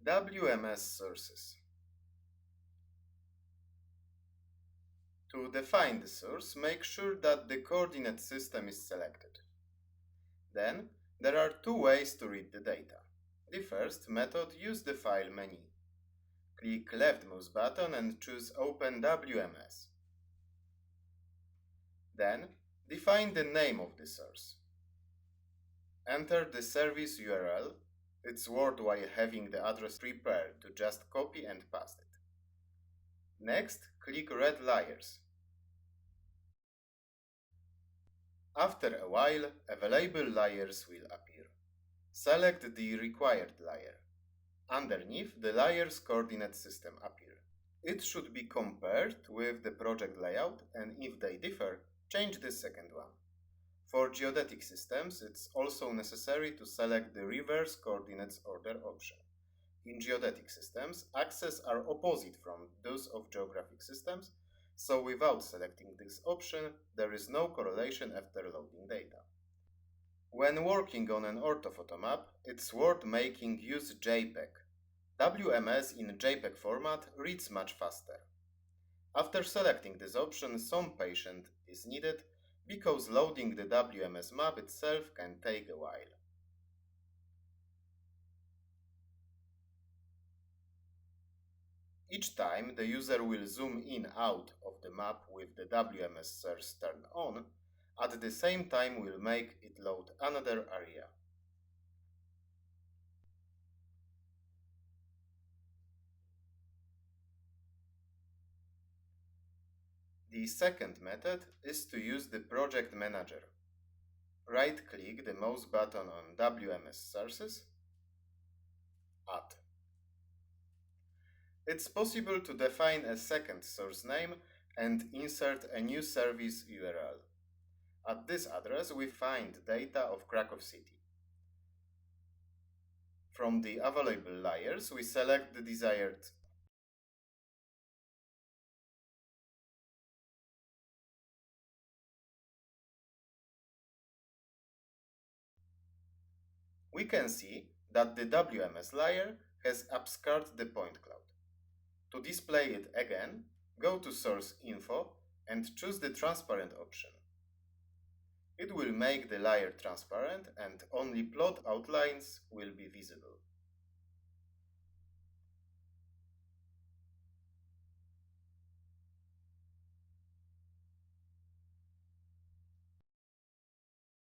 WMS sources. To define the source, make sure that the coordinate system is selected. Then, there are two ways to read the data. The first method uses the file menu. Click left mouse button and choose Open WMS. Then, define the name of the source. Enter the service URL. It's worthwhile having the address prepared to just copy and paste it. Next, click Read Layers. After a while, available layers will appear. Select the required layer. Underneath, the layer's coordinate system appear. It should be compared with the project layout, and if they differ, change the second one. For geodetic systems, it's also necessary to select the reverse coordinates order option. In geodetic systems, axes are opposite from those of geographic systems, so without selecting this option, there is no correlation after loading data. When working on an orthophoto map, it's worth making use JPEG. WMS in JPEG format reads much faster. After selecting this option, some patience is needed because loading the WMS map itself can take a while. Each time the user will zoom in out of the map with the WMS source turned on, at the same time will make it load another area. The second method is to use the project manager. Right-click the mouse button on WMS sources, Add. It's possible to define a second source name and insert a new service URL. At this address we find data of Krakow City. From the available layers we select the desired. We can see that the WMS layer has obscured the point cloud. To display it again, go to Source Info and choose the Transparent option. It will make the layer transparent and only plot outlines will be visible.